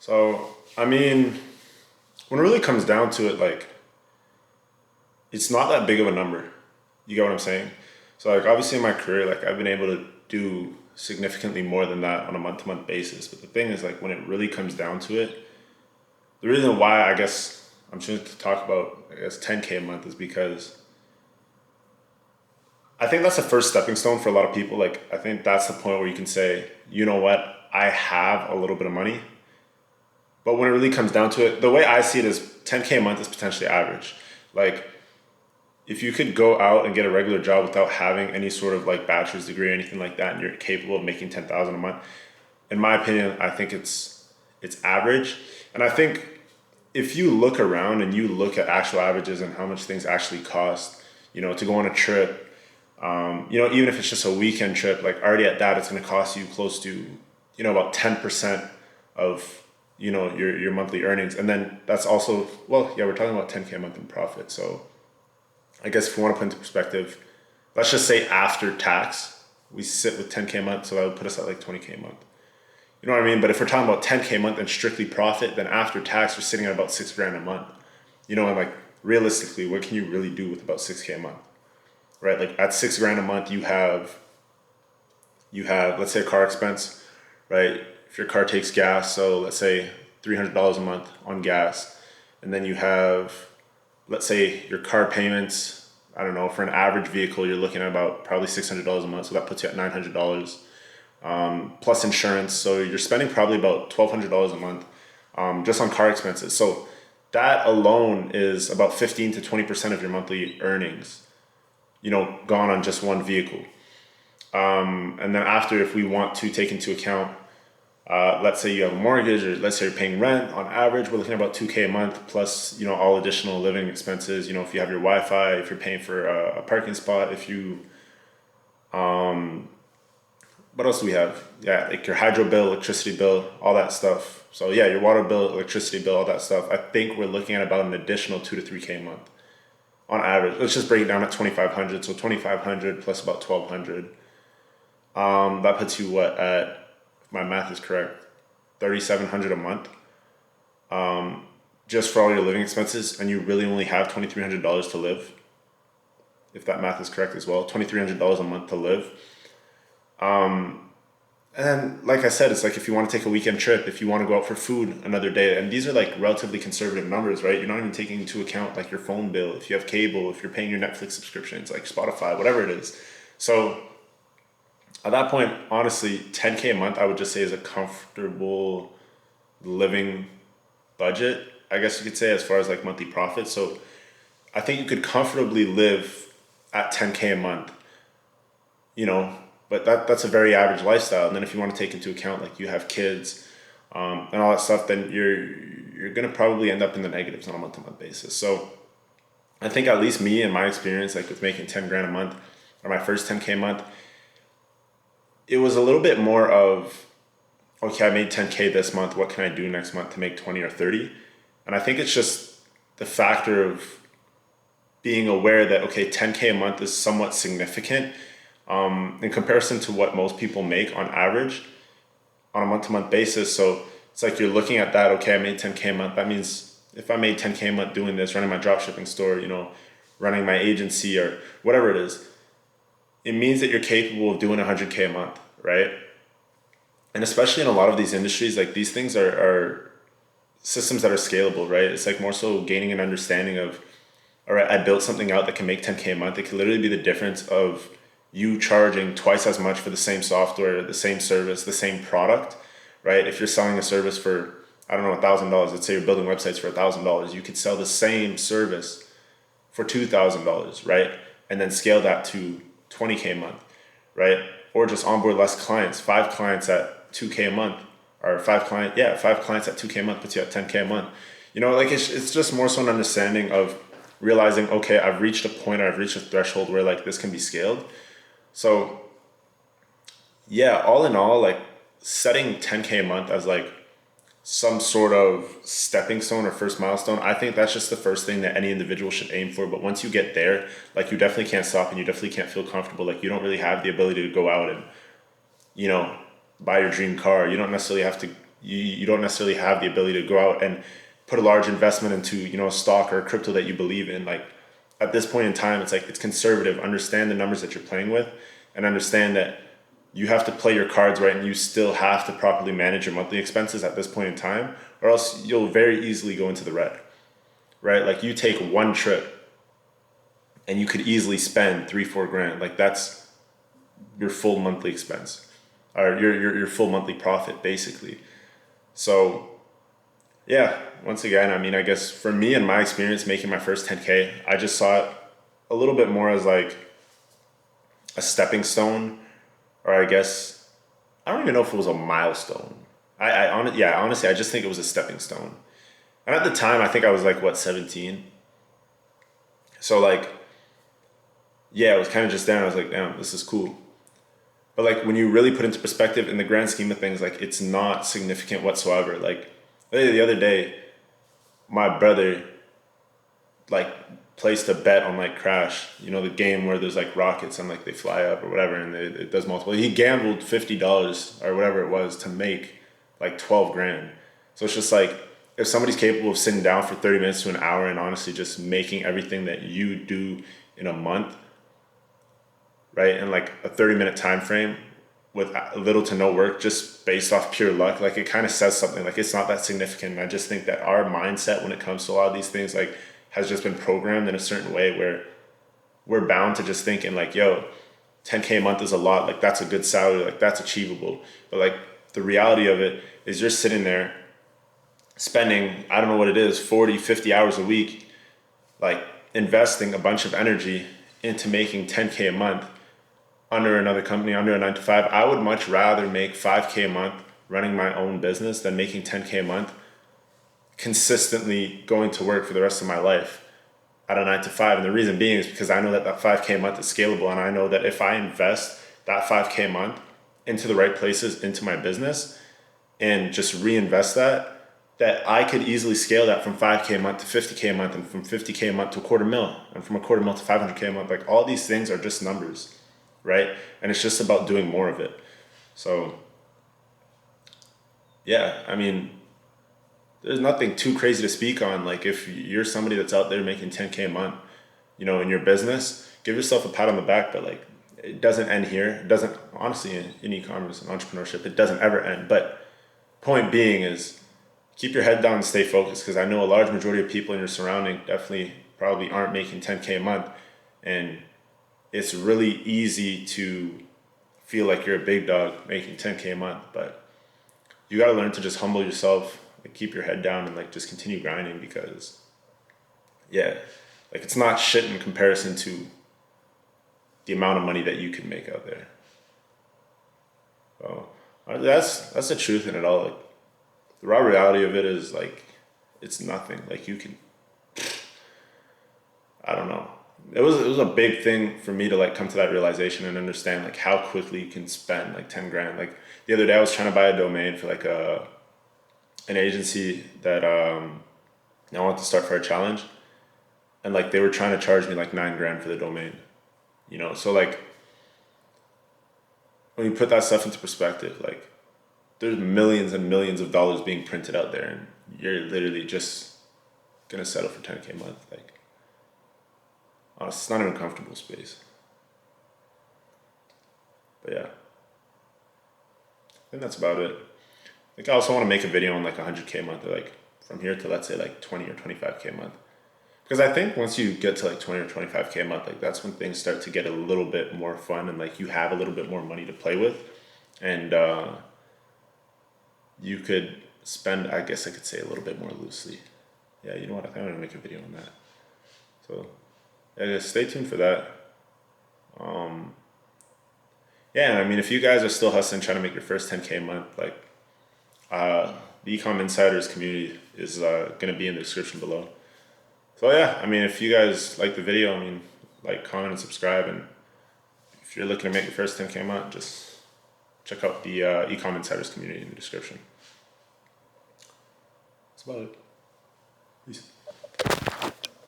So, I mean, when it really comes down to it, like, it's not that big of a number. You get what I'm saying? So, like, obviously in my career, like, I've been able to do significantly more than that on a month to month basis. But the thing is, like, when it really comes down to it, the reason why I guess I'm choosing to talk about, I guess, 10K a month is because I think that's the first stepping stone for a lot of people. Like, I think that's the point where you can say, you know what, I have a little bit of money. But when it really comes down to it, the way I see it is 10K a month is potentially average. Like, if you could go out and get a regular job without having any sort of like bachelor's degree or anything like that, and you're capable of making 10,000 a month, in my opinion, I think it's average. And I think if you look around and you look at actual averages and how much things actually cost, to go on a trip, even if it's just a weekend trip, like already at that, it's going to cost you close to, about 10% of, your monthly earnings. And then that's also, well, yeah, we're talking about 10K a month in profit. So I guess if we want to put into perspective, let's just say after tax, we sit with 10K a month. So that would put us at like 20K a month. You know what I mean? But if we're talking about 10K a month and strictly profit, then after tax, we're sitting at about 6 grand a month. And like realistically, what can you really do with about 6K a month? Right? Like at 6 grand a month, you have let's say a car expense, right? If your car takes gas, so let's say $300 a month on gas, and then you have, let's say your car payments, I don't know, for an average vehicle, you're looking at about probably $600 a month. So that puts you at $900 plus insurance. So you're spending probably about $1,200 a month just on car expenses. So that alone is about 15 to 20% of your monthly earnings, gone on just one vehicle. And then after, if we want to take into account, let's say you have a mortgage, or let's say you're paying rent, on average, we're looking at about 2K a month plus, all additional living expenses. If you have your Wi-Fi, if you're paying for a parking spot, if you, what else do we have? Yeah, like your hydro bill, electricity bill, all that stuff. So yeah, your water bill, electricity bill, all that stuff. I think we're looking at about an additional 2 to 3K a month on average. Let's just break it down at 2,500. So 2,500 plus about 1,200. That puts you if my math is correct, 3,700 a month. Just for all your living expenses, and you really only have $2,300 to live. If that math is correct as well, $2,300 a month to live. And then, like I said, it's like if you want to take a weekend trip, if you want to go out for food another day, and these are like relatively conservative numbers, right? You're not even taking into account like your phone bill, if you have cable, if you're paying your Netflix subscriptions, like Spotify, whatever it is. So at that point, honestly, 10K a month, I would just say is a comfortable living budget, I guess you could say, as far as like monthly profit. So I think you could comfortably live at 10K a month, but that's a very average lifestyle. And then if you want to take into account like you have kids and all that stuff, then you're gonna probably end up in the negatives on a month to month basis. So I think at least me and my experience, like with making 10 grand a month or my first 10K a month, it was a little bit more of, okay, I made 10K this month. What can I do next month to make 20 or 30? And I think it's just the factor of being aware that, okay, 10K a month is somewhat significant in comparison to what most people make on average on a month to month basis. So it's like you're looking at that, okay, I made 10K a month. That means if I made 10K a month doing this, running my dropshipping store, running my agency or whatever it is, it means that you're capable of doing 100K a month, right? And especially in a lot of these industries, like these things are systems that are scalable, right? It's like more so gaining an understanding of, all right, I built something out that can make 10K a month. It could literally be the difference of you charging twice as much for the same software, the same service, the same product, right? If you're selling a service for, I don't know, $1,000, let's say you're building websites for $1,000, you could sell the same service for $2,000, right? And then scale that to 20K a month, right? Or just onboard less clients, 5 clients at 2K a month, or 5 clients at 2K a month puts you at 10K a month. Like it's just more so an understanding of realizing, okay, I've reached a point, or I've reached a threshold where like this can be scaled. So yeah, all in all, like setting 10K a month as like some sort of stepping stone or first milestone, I think that's just the first thing that any individual should aim for. But once you get there, like you definitely can't stop, and you definitely can't feel comfortable. Like you don't really have the ability to go out and, buy your dream car. You don't necessarily have to you don't necessarily have the ability to go out and put a large investment into, you know, a stock or a crypto that you believe in. Like at this point in time, it's like, it's conservative. Understand the numbers that you're playing with, and understand that you have to play your cards right, and you still have to properly manage your monthly expenses at this point in time, or else you'll very easily go into the red, right? Like you take one trip and you could easily spend 3-4 grand. Like that's your full monthly expense, or your full monthly profit basically. So yeah, once again, I mean, I guess for me and my experience making my first 10K, I just saw it a little bit more as like a stepping stone, or I guess, I don't even know if it was a milestone. Honestly, I just think it was a stepping stone. And at the time, I think I was like, what, 17? So like, yeah, it was kind of just there, and I was like, damn, this is cool. But like when you really put into perspective, in the grand scheme of things, like it's not significant whatsoever. Like the other day, my brother like placed a bet on like Crash, you know, the game where there's like rockets and like they fly up or whatever, and it does multiple. He gambled $50 or whatever it was to make like 12 grand. So it's just like, if somebody's capable of sitting down for 30 minutes to an hour and honestly just making everything that you do in a month, right, in like a 30-minute time frame with little to no work, just based off pure luck, like it kind of says something. Like it's not that significant. And I just think that our mindset when it comes to a lot of these things, like, has just been programmed in a certain way where we're bound to just thinking like, yo, 10K a month is a lot, like that's a good salary, like that's achievable. But like the reality of it is, you're sitting there spending, I don't know what it is, 40, 50 hours a week, like investing a bunch of energy into making 10K a month under another company, under a 9 to 5. I would much rather make 5K a month running my own business than making 10K a month consistently going to work for the rest of my life at a 9 to 5. And the reason being is because I know that 5K a month is scalable. And I know that if I invest that 5K a month into the right places, into my business, and just reinvest that I could easily scale that from 5K a month to 50K a month, and from 50K a month to $250,000, and from $250,000 to 500K a month. Like all these things are just numbers, right? And it's just about doing more of it. So yeah, I mean, there's nothing too crazy to speak on. Like if you're somebody that's out there making 10K a month, you know, in your business, give yourself a pat on the back. But like, it doesn't end here. It doesn't, honestly, in e-commerce and entrepreneurship, it doesn't ever end. But point being is, keep your head down and stay focused, because I know a large majority of people in your surrounding definitely probably aren't making 10K a month. And it's really easy to feel like you're a big dog making 10K a month, but you got to learn to just humble yourself, like keep your head down, and like just continue grinding, because yeah, like it's not shit in comparison to the amount of money that you can make out there. So that's the truth in it all. Like the raw reality of it is like, it's nothing. Like you can, I don't know. It was a big thing for me to like come to that realization and understand like how quickly you can spend like 10 grand. Like the other day I was trying to buy a domain for like an agency that I wanted to start for a challenge, and like they were trying to charge me like 9 grand for the domain, you know? So like when you put that stuff into perspective, like there's millions and millions of dollars being printed out there, and you're literally just gonna settle for 10K a month. Like, honestly, it's not even a comfortable space. But yeah, I think that's about it. I think I also want to make a video on like 100K a month, or like from here to, let's say, like 20 or 25K a month. Because I think once you get to like 20 or 25K a month, like that's when things start to get a little bit more fun, and like you have a little bit more money to play with. And you could spend, I guess I could say, a little bit more loosely. Yeah, you know what? I think I'm going to make a video on that. So yeah, stay tuned for that. Yeah, and I mean, if you guys are still hustling, trying to make your first 10K a month, like the Ecom Insiders community is going to be in the description below. So yeah, I mean, if you guys like the video, I mean, like, comment, and subscribe. And if you're looking to make your first 10K a month, just check out the Ecom Insiders community in the description. That's about it. Peace.